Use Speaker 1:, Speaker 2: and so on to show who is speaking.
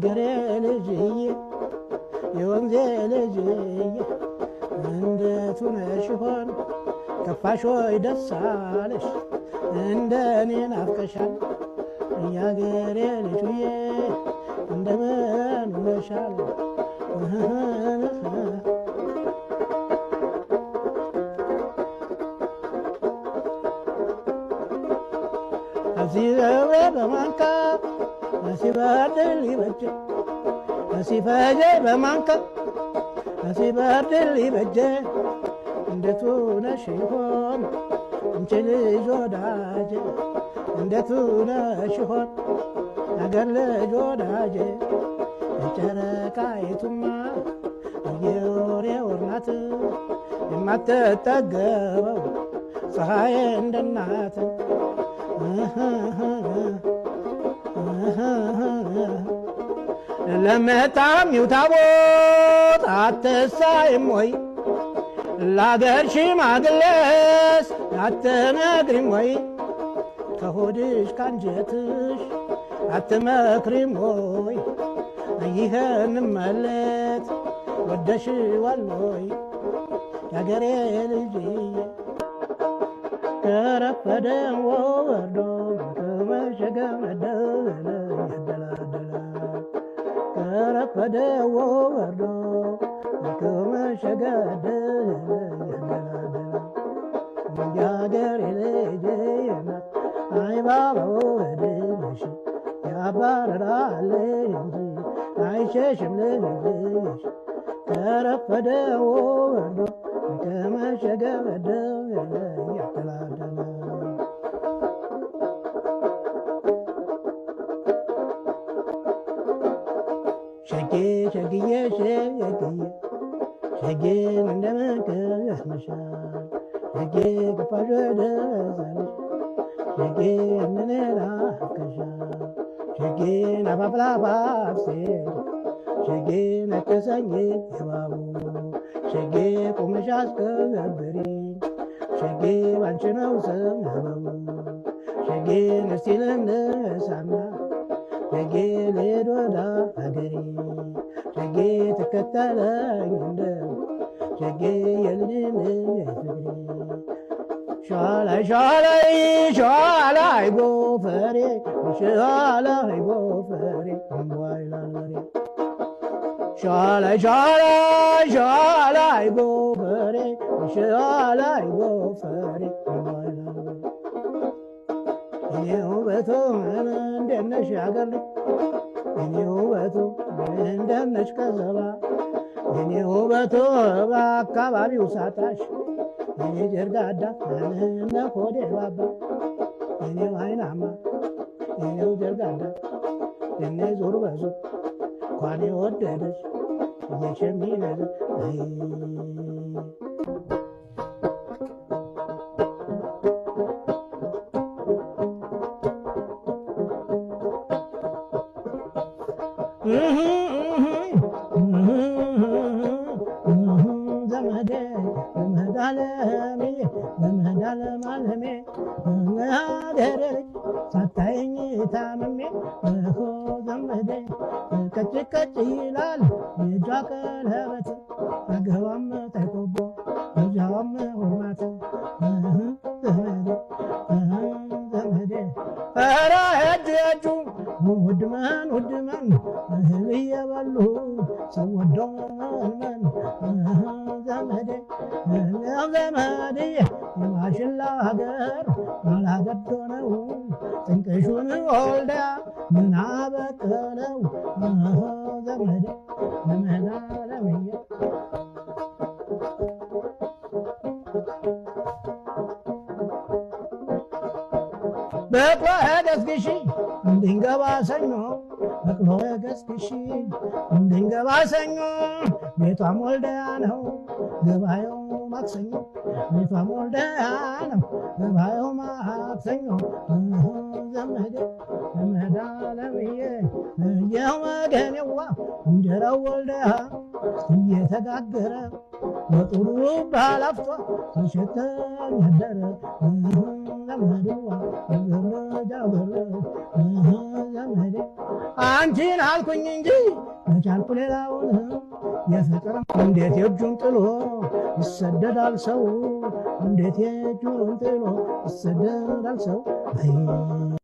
Speaker 1: ያገሬ ልጅዬ የወንዜ ልጅዬ እንዴት ሆነሽ ሆን ከፋሽ ወይ ደስ አለሽ እንደኔ ናፍቀሻል ያገሬ ልጅዬ እንደምን ሆነሻል أسيبه بمانكا أسيبه اللي بجي أسيبه بمانكا أسيبه اللي بجي اندتونا شيخون انشلي جوداجي اندتونا شيخون أقل جوداجي الشركايتما يوري ورنات ما تتقبوا صحاي عند النات لما تعم يتابوت عالتسايم وي لا قرشي ما قلس عالتمكرم وي كهودش كان جيتش عالتمكرم وي ايهن ملت ودش والوي يا قريل الجيه كرفدا ووردو كمشق مدلل يدلدل كرفدا ووردو كمشق مدلل يدلدل يا غير ليجينا اي بابا وديش يا بارا ليجي اي ششم ليجيش كرفدا ووردو كمشق مدلل شقي شقي شقي شقي من دمك مشان شقي كفرد زلش شقي من راكشان شقي نبابلا بابسي شقي نكسني يبابو شقي قمشاس كبرين شقي وانشنو سنبابو شقي نسيلن سامنا شقي ليدودا أجري شقي تكتلن يندو شقي يلدين يفكري شالا شالا شالا يبوفري شالا يبوفري مويلا لري شالا شالا شالا يبوفري شالا يبوفري مويلا لري እኔው በቶ እንደነሽ ያገር እኔው በቶ እንደነሽ ከዘባ እኔው በቶ በአካባቢው ሳታሽ እኔ ጀርጋዳ እነ ኮዴ ባባ እኔው አይናማ እኔው ጀርጋዳ እኔ ዞር በዞር እንኳን የወደደሽ እየሸሚነዘ ሳታየኝ ታምሜ እኮ ዘመዴ ቀጭ ቀጭ ይላል የእጇ ቀለበት አገባም ተቆቦ እጃዋም ሁርማት ዘመዴ ዘመዴ ኧረ እጅ እጁ ውድመን ውድመን እህል እየበሉ ሰው ወዶ መልመን ዘመዴ ዘመዴ የማሽላ ሀገር አላገዶ ነው ጥንቅሹን ወልዳ ምን አበቀለው ዘመዴ ዘመዳ ለምየ በቅሎ ገስግሺ እንድንገባ ሰኞ በቅሎ ገስግሺ እንድንገባ ሰኞ ቤቷም ወልደያ ነው ገባየው ማክሰኞ ቤቷም ወልደያ ነው ገባየው ማክሰኞ ዘመዴ ዘመዳ ለምዬ የወገኔዋ እንጀራው ወልደያ እየተጋገረ ወጥሩ ባላፍቷ ሲሸተኝ ያደረ ዘመዴዋ ዘመዴ አንቺን አልኩኝ እንጂ መቻልኩ ሌላውን የፍቅር እንዴት የእጁን ጥሎ ይሰደዳል ሰው እንዴት የእጁን ጥሎ ይሰደዳል ሰው